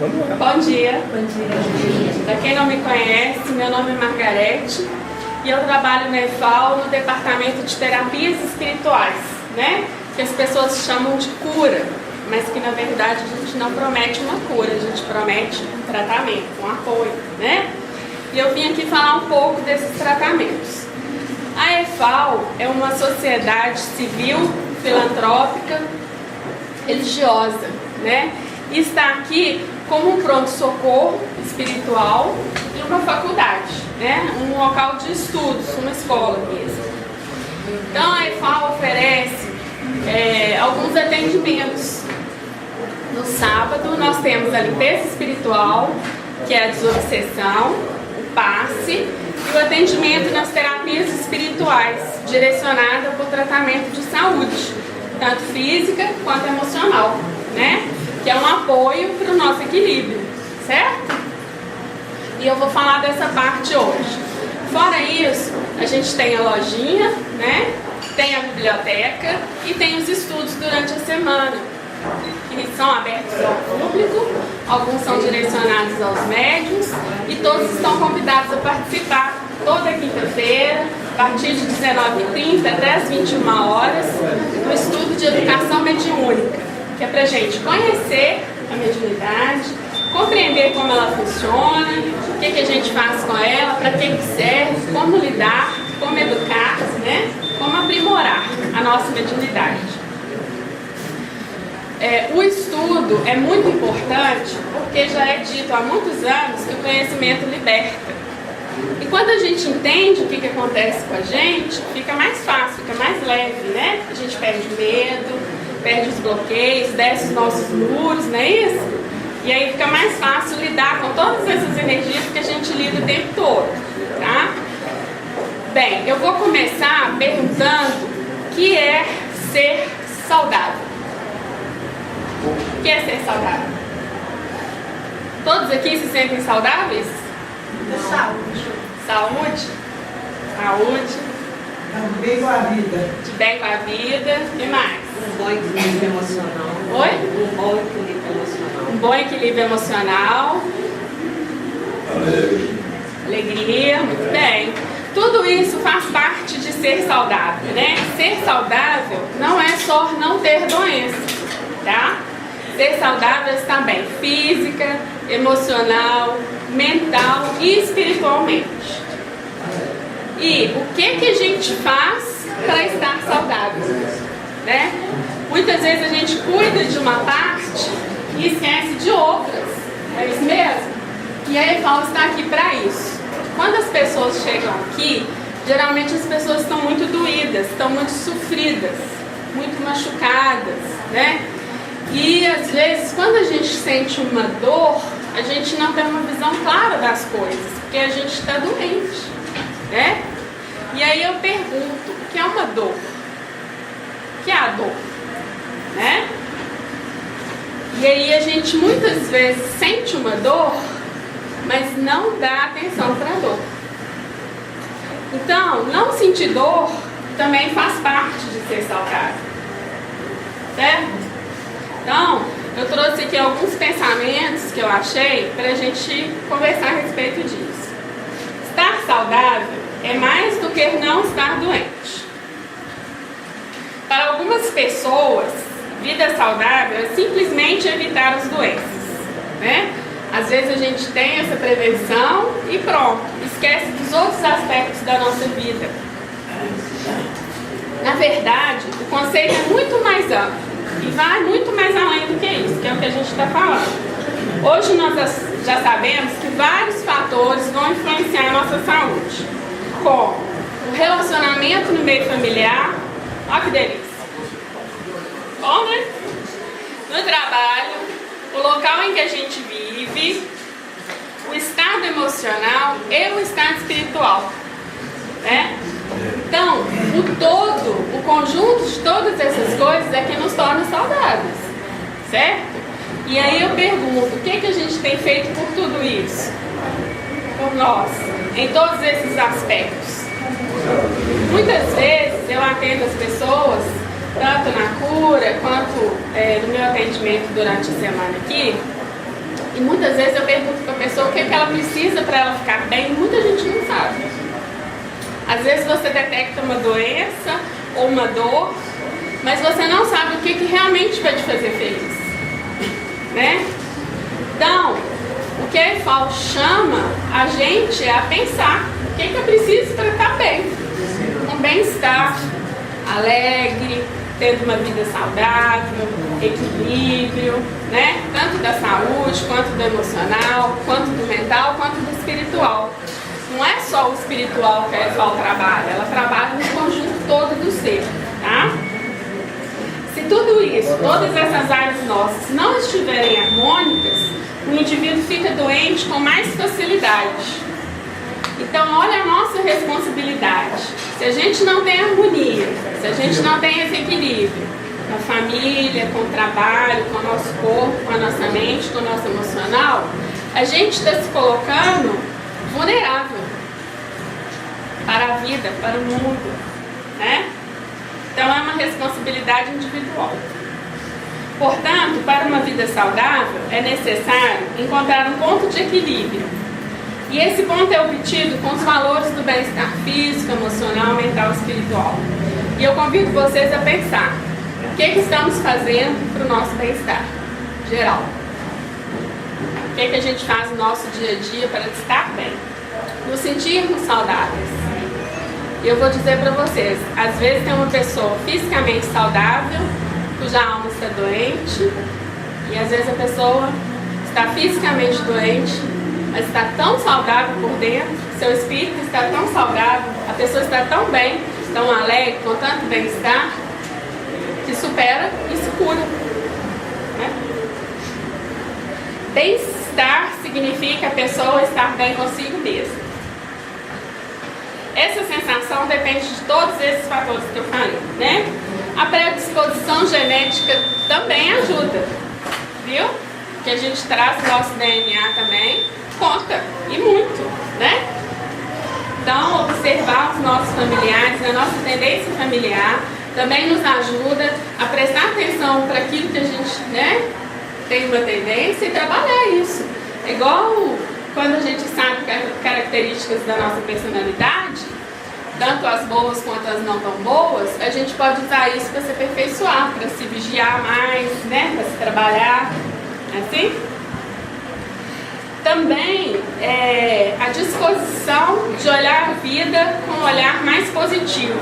Bom dia. Para quem não me conhece, meu nome é Margarete e eu trabalho na EFAL no departamento de terapias espirituais, né? Que as pessoas chamam de cura, mas que na verdade a gente não promete uma cura, a gente promete um tratamento, um apoio, né? E eu vim aqui falar um pouco desses tratamentos. A EFAL é uma sociedade civil, filantrópica, religiosa, né? E está aqui como um pronto-socorro espiritual e uma faculdade, né? Um local de estudos, uma escola mesmo. Então a EFAL oferece alguns atendimentos. No sábado nós temos a limpeza espiritual, que é a desobsessão, o passe e o atendimento nas terapias espirituais, direcionada para o tratamento de saúde, tanto física quanto emocional, né? Que é um apoio para o nosso equilíbrio, certo? E eu vou falar dessa parte hoje. Fora isso, a gente tem a lojinha, né? Tem a biblioteca e tem os estudos durante a semana, que são abertos ao público, alguns são direcionados aos médiuns e todos estão convidados a participar toda quinta-feira, a partir de 19h30 até as 21 horas, no estudo de educação mediúnica, que é para a gente conhecer a mediunidade, compreender como ela funciona, o que a gente faz com ela, para que serve, como lidar, como educar, né? Como aprimorar a nossa mediunidade. O estudo é muito importante porque já é dito há muitos anos que o conhecimento liberta. E quando a gente entende o que acontece com a gente, fica mais fácil, fica mais leve, né? A gente perde o medo, perde os bloqueios, desce os nossos muros, não é isso? E aí fica mais fácil lidar com todas essas energias que a gente lida o tempo todo, tá? Bem, eu vou começar perguntando o que é ser saudável. O que é ser saudável? Todos aqui se sentem saudáveis? Saúde. Saúde? Saúde. De bem com a vida. De bem com a vida. E mais? Um bom equilíbrio emocional. Oi? Um bom equilíbrio emocional. Um bom equilíbrio emocional. Alegria. Muito bem. Tudo isso faz parte de ser saudável, né? Ser saudável não é só não ter doença, tá? Ser saudável está bem física, emocional, mental e espiritualmente. E o que a gente faz para estar saudável, né? Muitas vezes a gente cuida de uma parte e esquece de outras, é isso mesmo? E a EFAL está aqui para isso. Quando as pessoas chegam aqui, geralmente as pessoas estão muito doídas, estão muito sofridas, muito machucadas, né? E às vezes quando a gente sente uma dor, a gente não tem uma visão clara das coisas, porque a gente está doente, né? E aí eu pergunto, o que é uma dor? O que é a dor? Né? E aí a gente muitas vezes sente uma dor, mas não dá atenção para a dor. Então, não sentir dor também faz parte de ser saudável, certo? Então, eu trouxe aqui alguns pensamentos que eu achei para a gente conversar a respeito disso. Estar saudável é mais do que não estar doente. Para algumas pessoas, vida saudável é simplesmente evitar as doenças, né? Às vezes a gente tem essa prevenção e pronto, esquece dos outros aspectos da nossa vida. Na verdade, o conceito é muito mais amplo e vai muito mais além do que isso, que é o que a gente está falando. Hoje nós já sabemos que vários fatores vão influenciar a nossa saúde, como o relacionamento no meio familiar, olha que delícia, bom, né? No trabalho, o local em que a gente vive, o estado emocional e o estado espiritual, né? Então, o todo, o conjunto de todas essas coisas é que nos torna saudáveis, certo? E aí eu pergunto, o que a gente tem feito por tudo isso? Por nós, em todos esses aspectos. Muitas vezes eu atendo as pessoas, tanto na cura quanto no meu atendimento durante a semana aqui, E muitas vezes eu pergunto para a pessoa o que ela precisa para ela ficar bem, e muita gente não sabe. Às vezes você detecta uma doença ou uma dor, mas você não sabe o que realmente vai te fazer feliz, né? Então, o que a EFAL chama a gente é a pensar o que eu preciso para estar bem, com bem-estar, alegre, tendo uma vida saudável, equilíbrio, né? Tanto da saúde, quanto do emocional, quanto do mental, quanto do espiritual. Não é só o espiritual que a EFAL trabalha, ela trabalha no conjunto todo do ser, tá? Se tudo isso, todas essas áreas nossas não estiverem harmônicas, o indivíduo fica doente com mais facilidade. Então, olha a nossa responsabilidade. Se a gente não tem harmonia, se a gente não tem esse equilíbrio com a família, com o trabalho, com o nosso corpo, com a nossa mente, com o nosso emocional, a gente está se colocando vulnerável para a vida, para o mundo, né? Então é uma responsabilidade individual. Portanto, para uma vida saudável é necessário encontrar um ponto de equilíbrio. E esse ponto é obtido com os valores do bem-estar físico, emocional, mental e espiritual. E eu convido vocês a pensar, o que estamos fazendo para o nosso bem-estar geral? O que a gente faz no nosso dia a dia para estar bem? Nos sentirmos saudáveis. E eu vou dizer para vocês, às vezes tem uma pessoa fisicamente saudável, cuja alma está doente, e às vezes a pessoa está fisicamente doente, mas está tão saudável por dentro, seu espírito está tão saudável, a pessoa está tão bem, tão alegre, com tanto bem-estar, que supera e se cura, né? Bem-estar significa a pessoa estar bem consigo mesma. Essa sensação depende de todos esses fatores que eu falei, né? A predisposição genética também ajuda, viu? Que a gente traz o nosso DNA também, conta, e muito, né? Então, observar os nossos familiares, a nossa tendência familiar, também nos ajuda a prestar atenção para aquilo que a gente, né, tem uma tendência e trabalhar isso. É igual quando a gente sabe características da nossa personalidade, tanto as boas quanto as não tão boas, a gente pode usar isso para se aperfeiçoar, para se vigiar mais, né, para se trabalhar, assim. Também a disposição de olhar a vida com um olhar mais positivo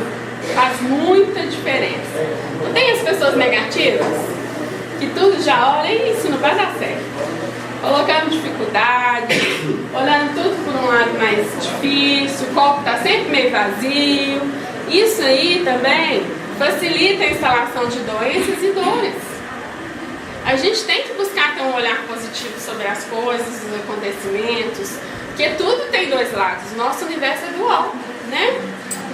faz muita diferença. Não tem as pessoas negativas que tudo já olha e isso não vai dar certo, colocando dificuldade, olhando tudo por um lado mais difícil, o copo está sempre meio vazio. Isso aí também facilita a instalação de doenças e dores. A gente tem que buscar ter um olhar positivo sobre as coisas, os acontecimentos, porque tudo tem dois lados, o nosso universo é dual, né?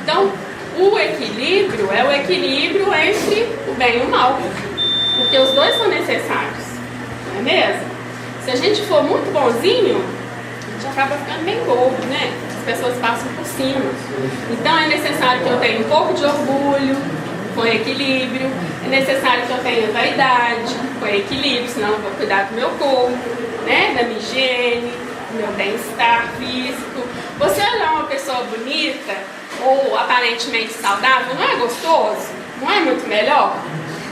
Então, o equilíbrio é o equilíbrio entre o bem e o mal, porque os dois são necessários, não é mesmo? Se a gente for muito bonzinho, a gente acaba ficando bem bobo, né? As pessoas passam por cima. Então é necessário que eu tenha um pouco de orgulho, com equilíbrio. É necessário que eu tenha vaidade, com equilíbrio, senão eu vou cuidar do meu corpo, né? Da minha higiene, do meu bem-estar físico. Você olhar uma pessoa bonita ou aparentemente saudável, não é gostoso? Não é muito melhor?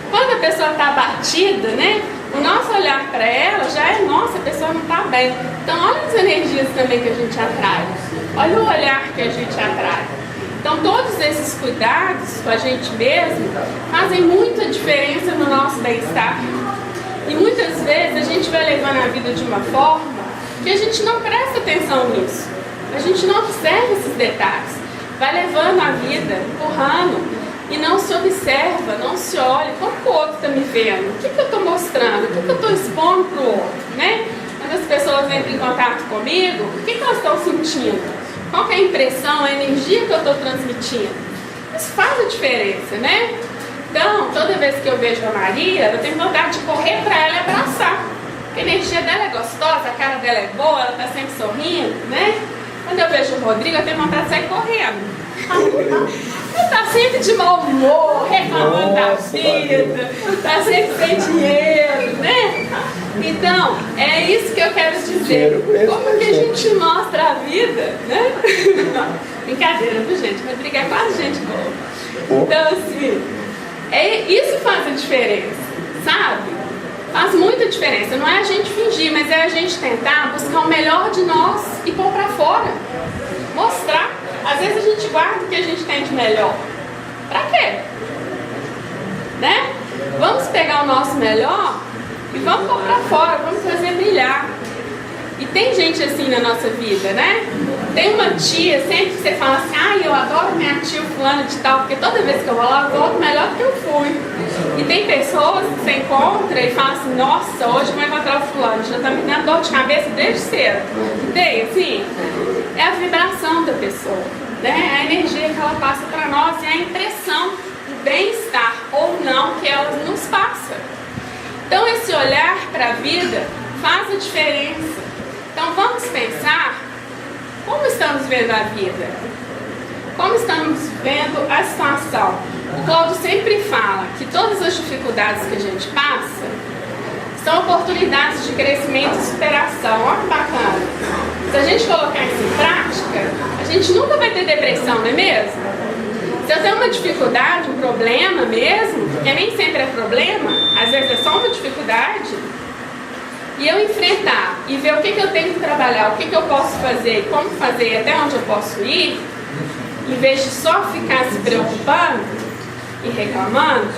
Quando a pessoa está abatida, né? O nosso olhar para ela já é, nossa, a pessoa não está bem. Então, olha as energias também que a gente atrai. Olha o olhar que a gente atrai. Então, todos esses cuidados com a gente mesmo fazem muita diferença no nosso bem-estar. E muitas vezes a gente vai levando a vida de uma forma que a gente não presta atenção nisso. A gente não observa esses detalhes. Vai levando a vida, empurrando. E não se observa, não se olha, como o outro está me vendo, o que eu estou mostrando, o que eu estou expondo para o outro, né? Quando as pessoas entram em contato comigo, o que elas estão sentindo? Qual que é a impressão, a energia que eu estou transmitindo? Isso faz a diferença, né? Então, toda vez que eu vejo a Maria, eu tenho vontade de correr para ela e abraçar. Porque a energia dela é gostosa, a cara dela é boa, ela está sempre sorrindo, né? Quando eu vejo o Rodrigo, eu tenho vontade de sair correndo. Ele está sempre de mau humor, reclamando da vida, está sempre sem dinheiro, né? Então, é isso que eu quero dizer. Como que a gente mostra a vida, né? Brincadeira, viu, gente? Vai brigar com a gente boa. Então, assim, isso faz a diferença, sabe? Faz muita diferença. Não é a gente fingir, mas é a gente tentar buscar o melhor de nós e pôr pra fora. Mostrar. Às vezes a gente guarda o que a gente tem de melhor. Pra quê? Né? Vamos pegar o nosso melhor e vamos pôr pra fora, vamos fazer brilhar. E tem gente assim na nossa vida, né? Tem uma tia, sempre que você fala assim, eu adoro minha tia fulana de tal, porque toda vez que eu vou lá, eu volto melhor do que eu fui. E tem pessoas que você encontra e fala assim, nossa, hoje eu vou encontrar o fulano, já tá me dando dor de cabeça desde cedo. E tem, assim, é a vibração da pessoa, né? A energia que ela passa pra nós e a impressão do bem-estar ou não que ela nos passa. Então esse olhar para a vida faz a diferença. Então vamos pensar como estamos vendo a vida, como estamos vendo a situação. O Cláudio sempre fala que todas as dificuldades que a gente passa são oportunidades de crescimento e superação. Olha que bacana. Se a gente colocar isso em prática, a gente nunca vai ter depressão, não é mesmo? Se eu tenho uma dificuldade, um problema mesmo, porque nem sempre é problema, às vezes é só uma dificuldade, e eu enfrentar e ver o que eu tenho que trabalhar, o que eu posso fazer, como fazer, até onde eu posso ir, em vez de só ficar se preocupando e reclamando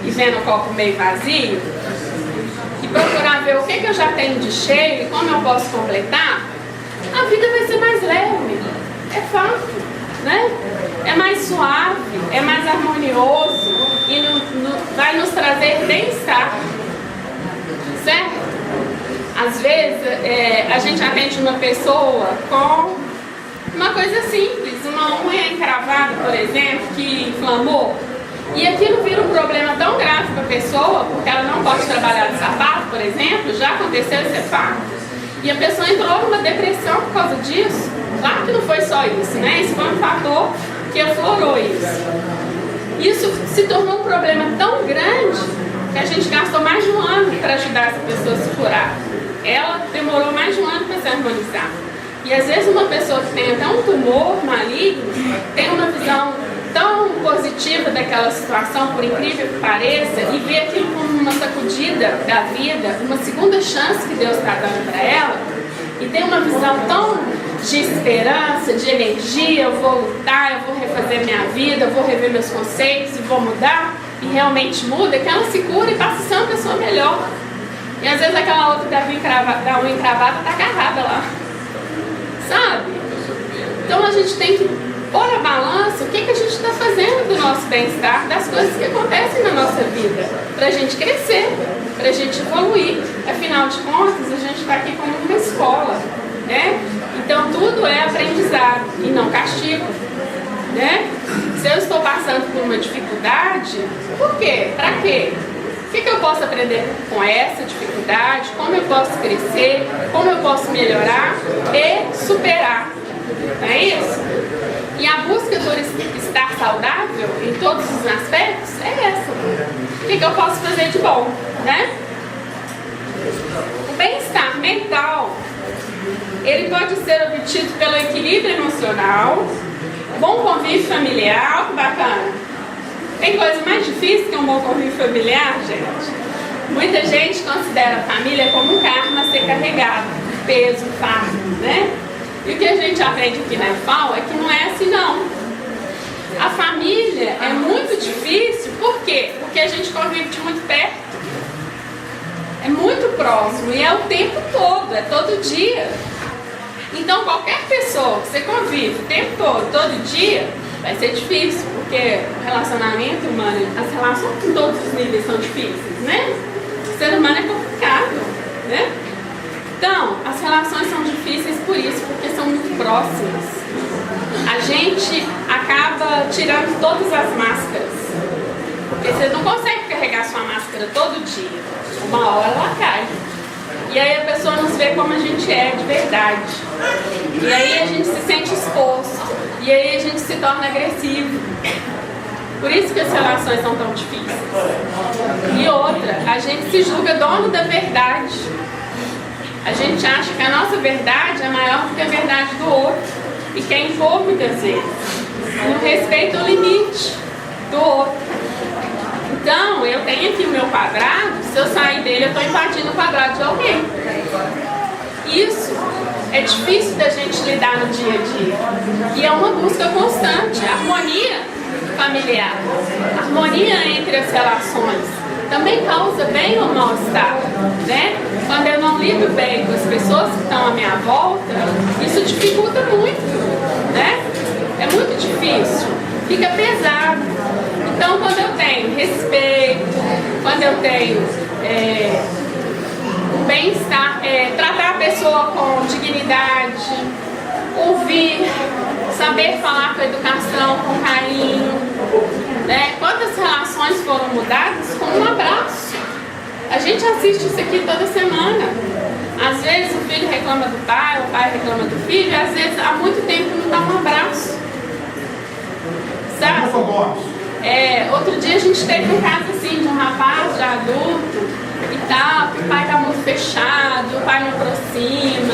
e vendo o copo meio vazio, e procurar ver o que eu já tenho de cheio e como eu posso completar, a vida vai ser mais leve, é fato, né? É mais suave, é mais harmonioso e vai nos trazer bem-estar, certo? Às vezes a gente atende uma pessoa com uma coisa simples, uma unha encravada, por exemplo, que inflamou, e aquilo vira um problema tão grave para a pessoa, porque ela não pode trabalhar de sapato, por exemplo, já aconteceu esse fato, e a pessoa entrou numa depressão por causa disso. Claro que não foi só isso, né? Isso foi um fator que aflorou isso. Isso se tornou um problema tão grande que a gente gastou mais de um ano para ajudar essa pessoa a se curar. Ela demorou mais de um ano para se harmonizar. E às vezes uma pessoa que tem até um tumor maligno tem uma visão tão positiva daquela situação, por incrível que pareça, e vê aquilo como uma sacudida da vida, uma segunda chance que Deus está dando para ela, e tem uma visão tão de esperança, de energia, eu vou lutar, eu vou refazer minha vida, eu vou rever meus conceitos e vou mudar, e realmente muda, que ela se cura e passa a ser uma pessoa melhor. E às vezes aquela outra da unha encravada está agarrada lá, sabe? Então a gente tem que pôr a balança o que a gente está fazendo do nosso bem-estar, das coisas que acontecem na nossa vida, para a gente crescer, para a gente evoluir. Afinal de contas, a gente está aqui como uma escola, né? Então tudo é aprendizado e não castigo, né? Se eu estou passando por uma dificuldade, por quê? Para quê? O que eu posso aprender com essa dificuldade? Como eu posso crescer? Como eu posso melhorar e superar? Não é isso? E a busca por estar saudável em todos os aspectos é essa. O que eu posso fazer de bom, né? O bem-estar mental, ele pode ser obtido pelo equilíbrio emocional, bom convívio familiar, que bacana. Tem coisa mais difícil que um bom convívio familiar, gente? Muita gente considera a família como um carro a ser carregado, peso, fardo, né? E o que a gente aprende aqui na EFAL é que não é assim, não. A família é muito difícil, por quê? Porque a gente convive de muito perto. É muito próximo e é o tempo todo, é todo dia. Então qualquer pessoa que você convive o tempo todo dia, vai ser difícil, porque o relacionamento humano, as relações em todos os níveis são difíceis, né? O ser humano é complicado, né? Então, as relações são difíceis por isso, porque são muito próximas. A gente acaba tirando todas as máscaras. Porque você não consegue carregar sua máscara todo dia. Uma hora ela cai. E aí a pessoa nos vê como a gente é de verdade. E aí a gente se sente exposto. E aí a gente se torna agressivo. Por isso que as relações são tão difíceis. E outra, a gente se julga dono da verdade. A gente acha que a nossa verdade é maior do que a verdade do outro. E quer impor muitas vezes. Não respeita o limite do outro. Então, eu tenho aqui o meu quadrado, se eu sair dele, eu estou invadindo o quadrado de alguém. Isso é difícil da gente lidar no dia a dia. E é uma busca constante, harmonia familiar, harmonia entre as relações. Também causa bem ou mal-estar, né? Quando eu não lido bem com as pessoas que estão à minha volta, isso dificulta muito, né? É muito difícil, fica pesado. Então, quando eu tenho respeito, quando eu tenho bem-estar, tratar a pessoa com dignidade, ouvir, saber falar com educação, com carinho, né? Quantas relações foram mudadas com um abraço? A gente assiste isso aqui toda semana. Às vezes o filho reclama do pai, o pai reclama do filho, e às vezes há muito tempo não dá um abraço. Sabe? Outro dia a gente teve um caso assim de um rapaz já adulto e tal, que o pai tá muito fechado, o pai não aproxima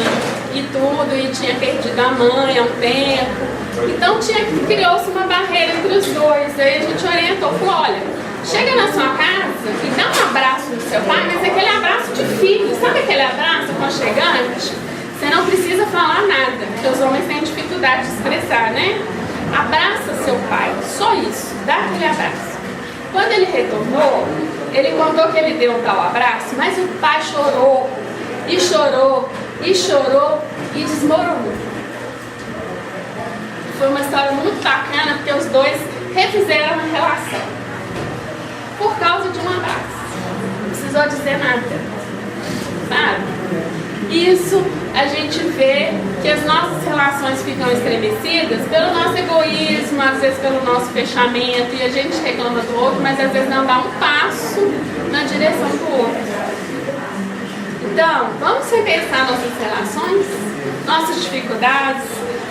e tudo, e tinha perdido a mãe há um tempo. Então criou-se uma barreira entre os dois. Aí a gente orientou, falou, olha, chega na sua casa e dá um abraço no seu pai, mas aquele abraço de filho, sabe aquele abraço aconchegante? Você não precisa falar nada, porque os homens têm dificuldade de expressar, né? Abraça seu pai, só isso, dá aquele abraço. Quando ele retornou, ele contou que ele deu um tal abraço, mas o pai chorou, e chorou, e chorou, e desmoronou. Foi uma história muito bacana, porque os dois refizeram a relação. Por causa de um abraço. Não precisou dizer nada. Sabe? Isso a gente vê que as nossas relações ficam estremecidas pelo nosso egoísmo, às vezes pelo nosso fechamento, e a gente reclama do outro, mas às vezes não dá um passo na direção do outro. Então, vamos repensar nossas relações, nossas dificuldades.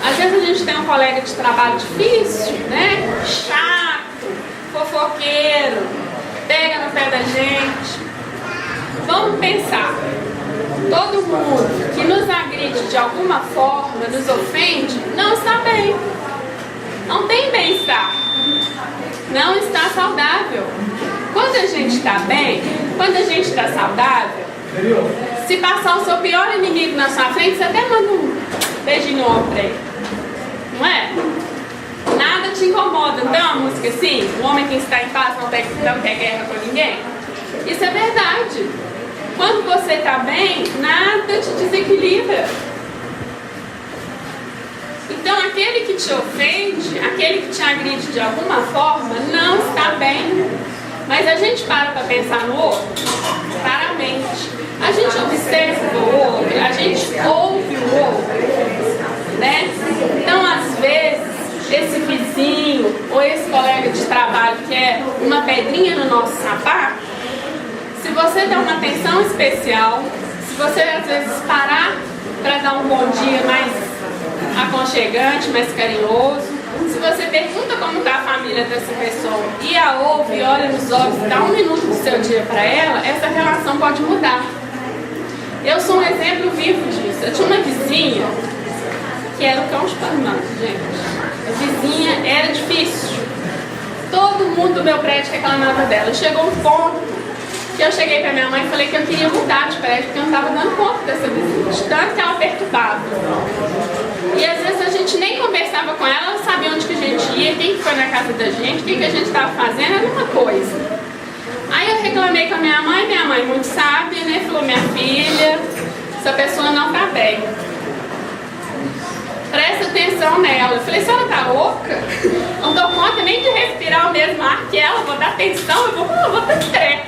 Às vezes a gente tem um colega de trabalho difícil, né? Chato, fofoqueiro, pega no pé da gente. Vamos pensar. Todo mundo que nos agride de alguma forma, nos ofende, não está bem. Não tem bem-estar. Não está saudável. Quando a gente está bem, quando a gente está saudável, se passar o seu pior inimigo na sua frente, você até manda um beijinho no ombro pra ele. Não é? Nada te incomoda. Não tem uma música assim? O homem que está em paz não quer guerra com ninguém? Isso é verdade. Quando você está bem, nada te desequilibra. Então, aquele que te ofende, aquele que te agride de alguma forma, não está bem. Mas a gente para pensar no outro, para a mente. A gente observa o outro, a gente ouve o outro, né? Então, às vezes, esse vizinho ou esse colega de trabalho que é uma pedrinha no nosso sapato, se você dá uma atenção especial, se você às vezes parar para dar um bom dia mais aconchegante, mais carinhoso, se você pergunta como está a família dessa pessoa e a ouve, olha nos olhos, dá um minuto do seu dia para ela, essa relação pode mudar. Eu sou um exemplo vivo disso. Eu tinha uma vizinha que era o cão esparmado, gente. A vizinha era difícil. Todo mundo do meu prédio reclamava dela. Chegou um ponto que eu cheguei pra minha mãe e falei que eu queria mudar de prédio, porque eu não estava dando conta dessa vizinha, de tanto que ela perturbava. E às vezes a gente nem conversava com ela, ela sabia onde que a gente ia, quem que foi na casa da gente, o que a gente estava fazendo, era uma coisa. Aí eu reclamei com a minha mãe muito sábia, né, falou, minha filha, essa pessoa não está bem. Presta atenção nela. Eu falei, a senhora tá louca? Não dou conta nem de respirar o mesmo ar que ela, vou dar atenção, eu vou ter treco.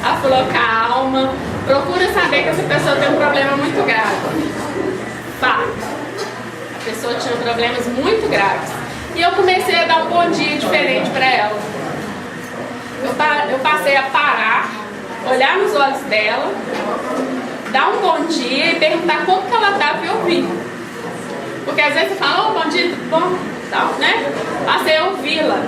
Ela falou, calma, procura saber que essa pessoa tem um problema muito grave. Fato. A pessoa tinha problemas muito graves. E eu comecei a dar um bom dia diferente para ela. Eu passei a parar, olhar nos olhos dela, dar um bom dia e perguntar como que ela estava e ouvir. Porque às vezes você fala, bom dia, tudo bom? Tal, né? Passei a ouvi-la.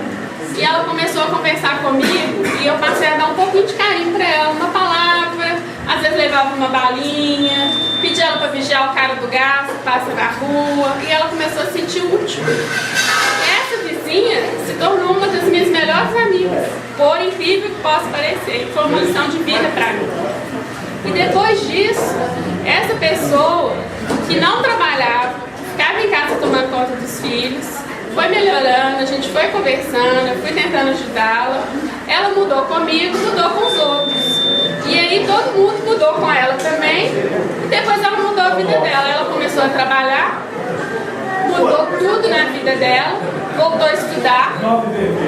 E ela começou a conversar comigo e eu passei a dar um pouquinho de carinho para ela, uma palavra, às vezes levava uma balinha, pedia ela para vigiar o cara do gás que passa na rua, e ela começou a se sentir útil. Essa vizinha se tornou uma das minhas melhores amigas, por incrível que possa parecer, foi uma lição de vida para mim. E depois disso, essa pessoa que não trabalhava, ficava em casa tomando conta dos filhos, foi melhorando, a gente foi conversando, eu fui tentando ajudá-la. Ela mudou comigo, mudou com os outros. E aí todo mundo mudou com ela também. E depois ela mudou a vida dela. Ela começou a trabalhar, mudou tudo na vida dela, voltou a estudar,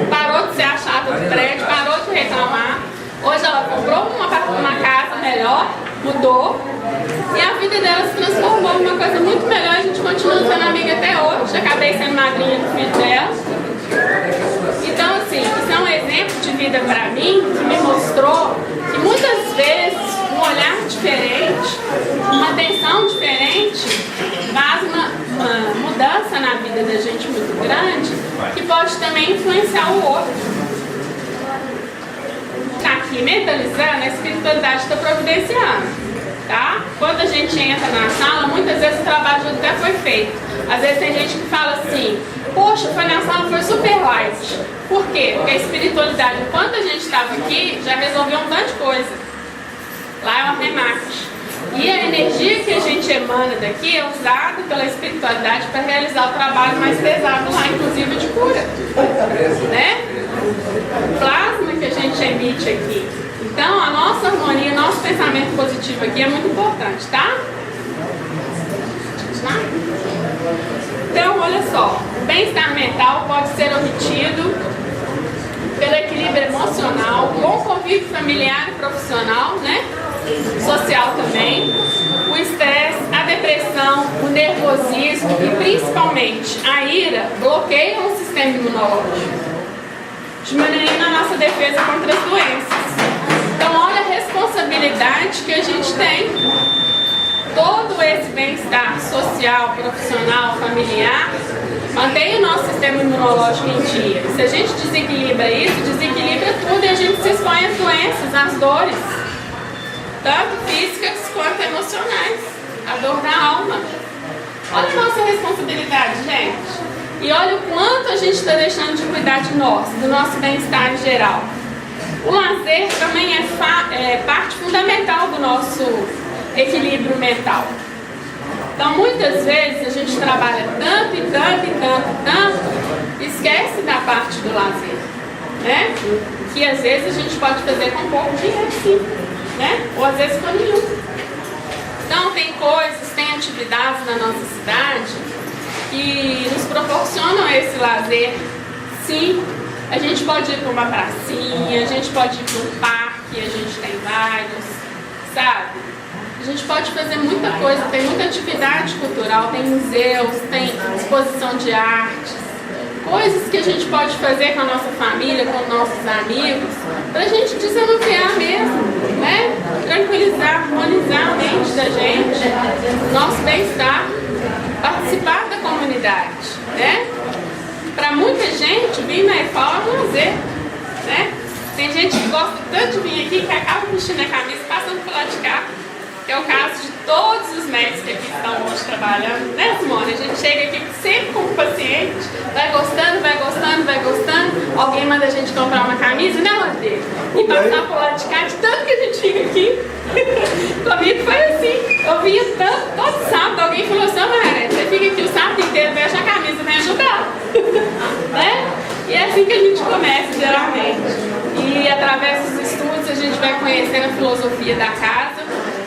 parou de ser a chata do prédio, parou de reclamar. Hoje ela comprou uma casa melhor, mudou. E a vida dela se transformou em uma coisa muito melhor. A gente continua sendo amiga até hoje. Acabei sendo madrinha do filho dela. Então, assim, isso é um exemplo de vida para mim, que me mostrou que muitas vezes um olhar diferente, uma atenção diferente, faz uma mudança na vida da gente muito grande, que pode também influenciar o outro. Tá aqui mentalizando, a espiritualidade está providenciando. Tá? Quando a gente entra na sala, muitas vezes o trabalho já até foi feito. Às vezes tem gente que fala assim: poxa, foi na sala, foi super light. Por quê? Porque a espiritualidade, enquanto a gente estava aqui, já resolveu um tanto de coisa. Lá é uma remate. E a energia que a gente emana daqui é usada pela espiritualidade para realizar o trabalho mais pesado lá, inclusive de cura. Né? O plasma que a gente emite aqui. Então, a nossa harmonia, nosso pensamento positivo aqui é muito importante, tá? Então, olha só, o bem-estar mental pode ser obtido pelo equilíbrio emocional, bom convívio familiar e profissional, né? Social também, o estresse, a depressão, o nervosismo e principalmente a ira bloqueiam o sistema imunológico, diminuindo a nossa defesa contra as doenças. Então, olha a responsabilidade que a gente tem. Todo esse bem-estar social, profissional, familiar, mantém o nosso sistema imunológico em dia. Se a gente desequilibra isso, desequilibra tudo e a gente se expõe às doenças, às dores, tanto físicas quanto emocionais, a dor da alma. Olha a nossa responsabilidade, gente. E olha o quanto a gente está deixando de cuidar de nós, do nosso bem-estar em geral. O lazer também é parte fundamental do nosso equilíbrio mental. Então, muitas vezes a gente trabalha tanto e tanto e tanto e tanto, esquece da parte do lazer, né? Que às vezes a gente pode fazer com pouco dinheiro, sim, né? Ou às vezes com nenhum. Então, tem coisas, tem atividades na nossa cidade que nos proporcionam esse lazer, sim. A gente pode ir para uma pracinha, a gente pode ir para um parque, a gente tem vários, sabe? A gente pode fazer muita coisa, tem muita atividade cultural, tem museus, tem exposição de artes, coisas que a gente pode fazer com a nossa família, com nossos amigos, para a gente desanuviar mesmo, né? Tranquilizar, harmonizar a mente da gente, nosso bem-estar, participar da comunidade, né? Para muita gente, vir na EFAL é um lazer, né? Tem gente que gosta tanto de vir aqui que acaba vestindo a camisa passando por lá de cá, que é o caso de todos os médicos que aqui estão hoje trabalhando, né, Simone? A gente chega aqui sempre como paciente, vai gostando, vai gostando, vai gostando, alguém manda a gente comprar uma camisa, né, Rodrigo? E passar por lá de cá, de tanto que a gente fica aqui. Comigo foi assim, eu via tanto, todo sábado alguém falou assim: Maria, você fica aqui o sábado inteiro, veste a camisa, vem ajudar. Né? E é assim que a gente começa, geralmente. E através dos estudos a gente vai conhecendo a filosofia da casa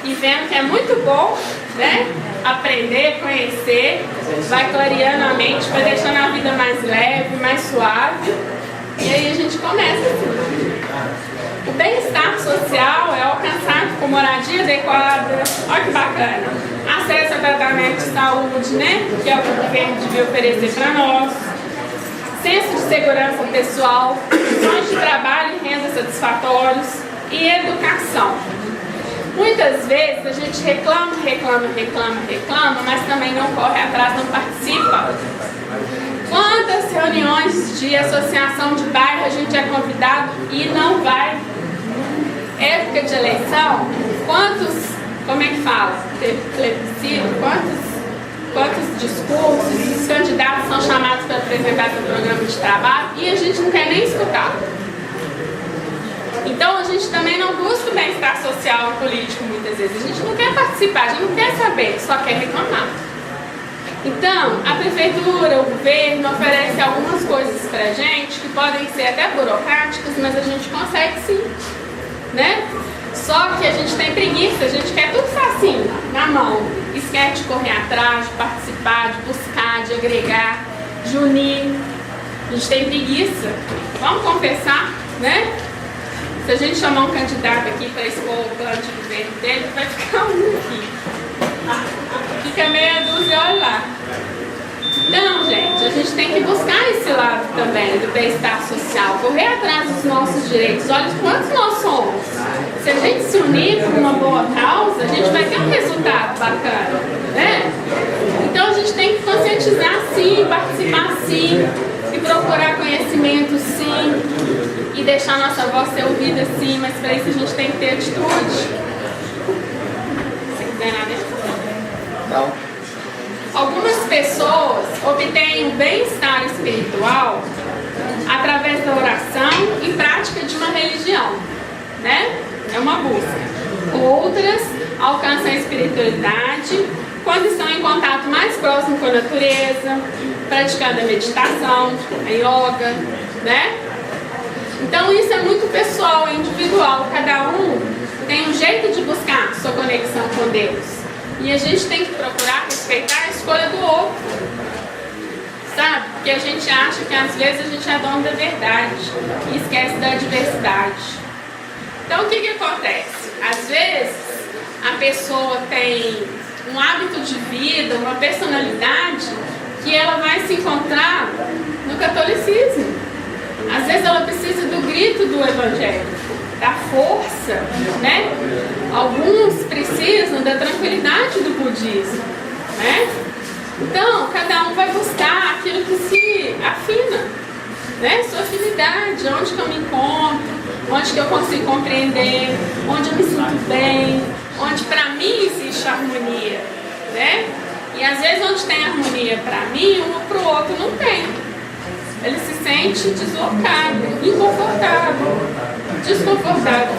e vendo que é muito bom, né? Aprender, conhecer, vai clareando a mente, vai deixando a vida mais leve, mais suave. E aí a gente começa assim. O bem-estar social é alcançado com moradia adequada, olha que bacana, acesso a tratamento de saúde, né? Que é o que o governo devia oferecer para nós, senso de segurança pessoal, condições de trabalho e renda satisfatórios e educação. Muitas vezes a gente reclama, mas também não corre atrás, não participa Quantas reuniões de associação de bairro a gente é convidado e não vai? Época de eleição, como é que fala? Plebiscito, quantos discursos, os candidatos são chamados para apresentar seu programa de trabalho e a gente não quer nem escutar. Então a gente também não busca o bem-estar social e político muitas vezes. A gente não quer participar, a gente não quer saber, só quer reclamar. Então, a prefeitura, o governo oferece algumas coisas para a gente que podem ser até burocráticas, mas a gente consegue sim, né? Só que a gente tem preguiça, a gente quer tudo facinho, na mão. Esquece de correr atrás, de participar, de buscar, de agregar, de unir. A gente tem preguiça. Vamos confessar, né? Se a gente chamar um candidato aqui para expor o plano de governo dele, vai ficar um aqui. Fica meia dúzia, olha lá. Então, gente, a gente tem que buscar esse lado também do bem-estar social, correr atrás dos nossos direitos. Olha quantos nós somos. Se a gente se unir por uma boa causa, a gente vai ter um resultado bacana, né? Então a gente tem que conscientizar sim, participar sim, e procurar conhecimento sim, e deixar nossa voz ser ouvida sim, mas para isso a gente tem que ter atitude. Se quiser nada, não. Algumas pessoas obtêm o bem-estar espiritual através da oração e prática de uma religião, né? É uma busca. Outras alcançam a espiritualidade quando estão em contato mais próximo com a natureza, praticando a meditação, a yoga, né? Então isso é muito pessoal, é individual. Cada um tem um jeito de buscar sua conexão com Deus. E a gente tem que procurar respeitar a escolha do outro, sabe? Porque a gente acha que às vezes a gente é dono da verdade e esquece da diversidade. Então o que acontece? Às vezes a pessoa tem um hábito de vida, uma personalidade que ela vai se encontrar no catolicismo. Às vezes ela precisa do grito do evangelho, da força, né? Alguns precisam da tranquilidade do budismo, né? Então, cada um vai buscar aquilo que se afina, né? Sua afinidade, onde que eu me encontro, onde que eu consigo compreender, onde eu me sinto bem, onde para mim existe harmonia, né? E às vezes onde tem harmonia para mim, um para o outro não tem. Ele se sente deslocado, inconfortável, desconfortável,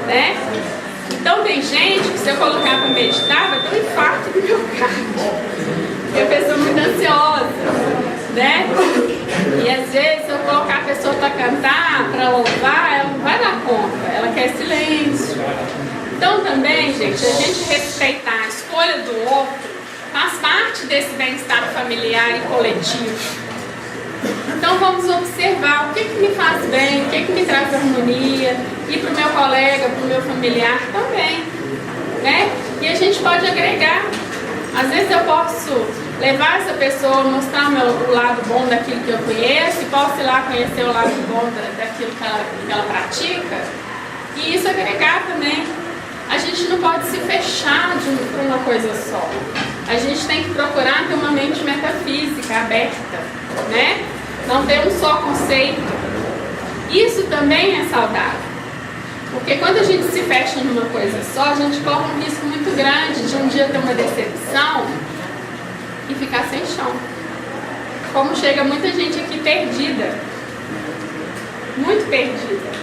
né? Então tem gente que se eu colocar para meditar, vai ter um infarto do miocárdio. Eu pessoa muito ansiosa, né? E às vezes se eu colocar a pessoa para cantar, para louvar, ela não vai dar conta, ela quer silêncio. Então também, gente, a gente respeitar a escolha do outro faz parte desse bem-estar familiar e coletivo. Então vamos observar o que me faz bem, o que me traz harmonia, e para o meu colega, para o meu familiar também, né? E a gente pode agregar. Às vezes eu posso levar essa pessoa, mostrar o lado bom daquilo que eu conheço, e posso ir lá conhecer o lado bom daquilo que ela pratica, e isso agregar também. A gente não pode se fechar para uma coisa só. A gente tem que procurar ter uma mente metafísica aberta, né? Não ter um só conceito. Isso também é saudável. Porque quando a gente se fecha numa coisa só, a gente corre um risco muito grande de um dia ter uma decepção e ficar sem chão. Como chega muita gente aqui perdida. Muito perdida.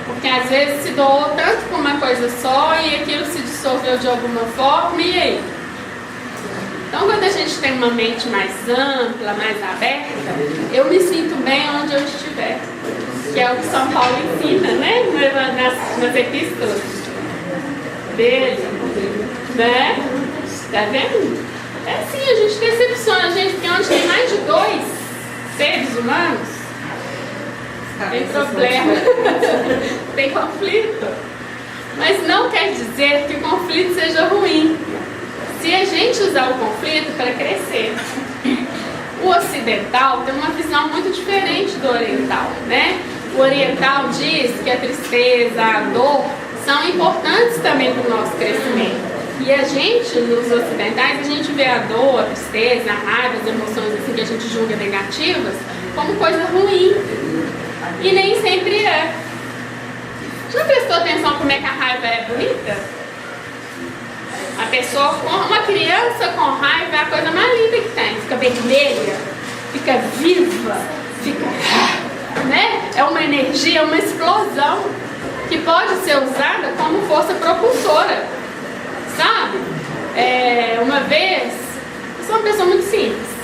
Porque às vezes se doou tanto por uma coisa só e aquilo se dissolveu de alguma forma, e aí? Então quando a gente tem uma mente mais ampla, mais aberta, eu me sinto bem onde eu estiver. Que é o que São Paulo ensina, né? Nas epístolas dele, né? Tá vendo? É assim, a gente decepciona a gente, porque onde tem mais de 2 seres humanos, tem problema, tem conflito. Mas não quer dizer que o conflito seja ruim, se a gente usar o conflito para crescer. O ocidental tem uma visão muito diferente do oriental, né? O oriental diz que a tristeza, a dor são importantes também para o nosso crescimento. E a gente, nos ocidentais, a gente vê a dor, a tristeza, a raiva, as emoções assim, que a gente julga negativas, como coisa ruim. E nem sempre é. Já prestou atenção como é que a raiva é bonita? A pessoa, uma criança com raiva é a coisa mais linda que tem. Fica vermelha, fica viva, fica... né? É uma energia, uma explosão que pode ser usada como força propulsora. Sabe? Uma vez, eu sou uma pessoa muito simples.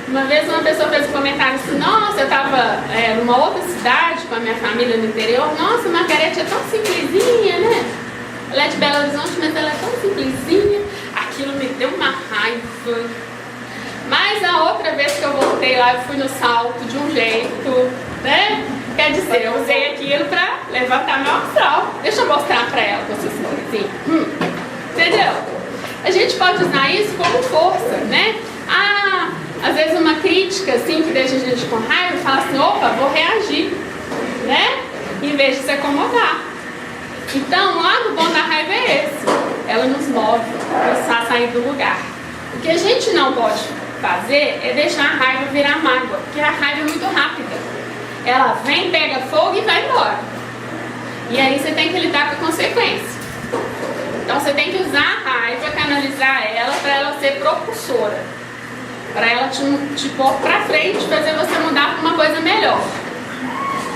Uma vez uma pessoa fez um comentário assim: nossa, eu estava numa outra cidade com a minha família no interior. Nossa, Margarete é tão simplesinha, né? Ela é de Belo Horizonte, mas ela é tão simplesinha. Aquilo me deu uma raiva. Mas a outra vez que eu voltei lá, eu fui no salto de um jeito, né? Quer dizer, eu usei aquilo para levantar meu astral. Deixa eu mostrar para ela, vocês assim. Entendeu? A gente pode usar isso como força, né? Às vezes uma crítica assim que deixa a gente com raiva, fala assim: opa, vou reagir, né? Em vez de se acomodar. Então, o lado bom da raiva é esse: ela nos move, nos faz sair do lugar. O que a gente não pode fazer é deixar a raiva virar mágoa, porque a raiva é muito rápida. Ela vem, pega fogo e vai embora. E aí você tem que lidar com a consequência. Então você tem que usar a raiva, canalizar ela para ela ser propulsora, para ela te pôr para frente, fazer você mudar para uma coisa melhor,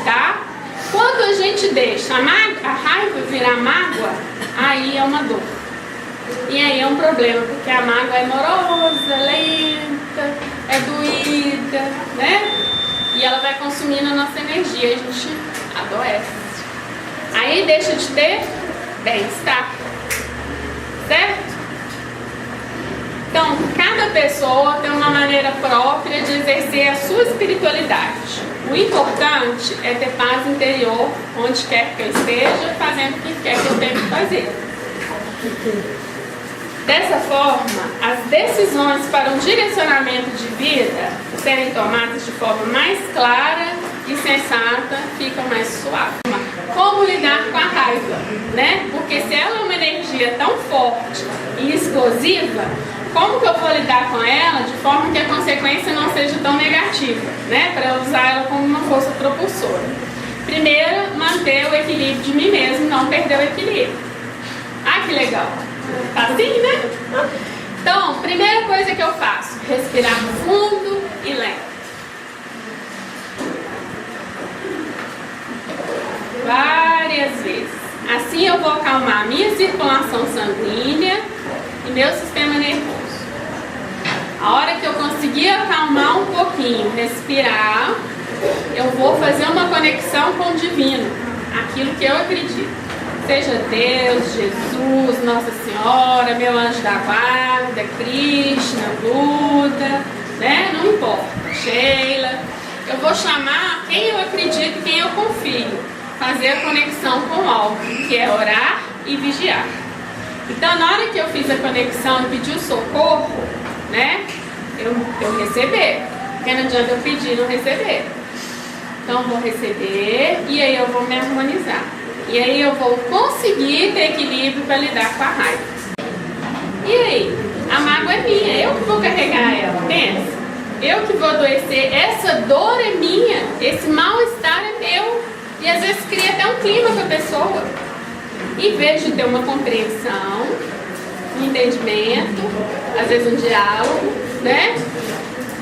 tá? Quando a gente deixa a raiva virar mágoa, aí é uma dor. E aí é um problema, porque a mágoa é morosa, lenta, é doída, né? E ela vai consumindo a nossa energia, a gente adoece. Aí deixa de ter bem-estar. Certo? Então, cada pessoa tem uma maneira própria de exercer a sua espiritualidade. O importante é ter paz interior, onde quer que eu esteja, fazendo o que quer que eu tenha que fazer. Dessa forma, as decisões para um direcionamento de vida serem tomadas de forma mais clara e sensata, ficam mais suaves. Como lidar com a raiva, né? Porque se ela é uma energia tão forte e explosiva, como que eu vou lidar com ela de forma que a consequência não seja tão negativa, né? Para eu usar ela como uma força propulsora. Primeiro, manter o equilíbrio de mim mesmo, não perder o equilíbrio. Ah, que legal! Tá assim, né? Então, primeira coisa que eu faço: respirar fundo e lento. Várias vezes. Assim eu vou acalmar a minha circulação sanguínea e meu sistema nervoso. A hora que eu conseguir acalmar um pouquinho, respirar, eu vou fazer uma conexão com o divino, aquilo que eu acredito. Seja Deus, Jesus, Nossa Senhora, meu anjo da guarda, Krishna, Buda, né? Não importa, Sheila. Eu vou chamar quem eu acredito e quem eu confio. Fazer a conexão com algo, que é orar e vigiar. Então, na hora que eu fiz a conexão e pedi o socorro, né? Eu receber. Porque não adianta eu pedir e não receber. Então, eu vou receber e aí eu vou me harmonizar. E aí eu vou conseguir ter equilíbrio para lidar com a raiva. E aí? A mágoa é minha, eu que vou carregar ela, pensa? Eu que vou adoecer, essa dor é minha, esse mal-estar é meu. E às vezes cria até um clima para a pessoa. Em vez de ter uma compreensão, um entendimento, às vezes um diálogo, né?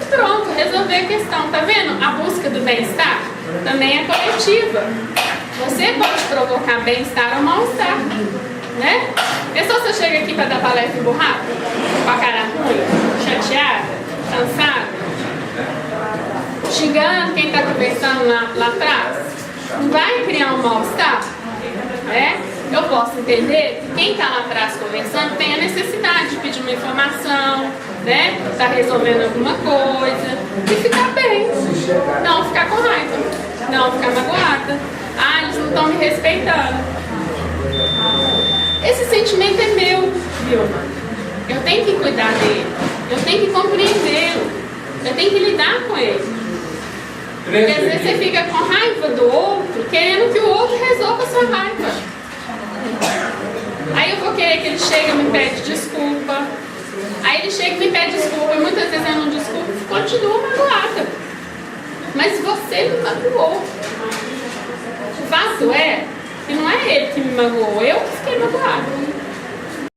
E pronto, resolver a questão. Tá vendo? A busca do bem-estar também é coletiva. Você pode provocar bem-estar ou mal-estar, né? Pessoa, você chega aqui para dar palestra emburrada, com a cara ruim, chateada, cansada, xingando quem está conversando lá atrás, não vai criar um mal-estar, né? Eu posso entender que quem está lá atrás conversando tem a necessidade de pedir uma informação, né? Está resolvendo alguma coisa e ficar bem, não ficar com raiva, não ficar magoada. Ah, eles não estão me respeitando. Esse sentimento é meu, Vilma. Eu tenho que cuidar dele, eu tenho que compreendê-lo, eu tenho que lidar com ele. Porque às vezes você fica com raiva do outro, querendo que o outro resolva a sua raiva. Aí eu vou querer que ele chega e me pede desculpa. Aí ele chega e me pede desculpa, e muitas vezes eu não desculpo, continuo magoada. Mas você me magoou. O fato é que não é ele que me magoou, eu que fiquei magoada.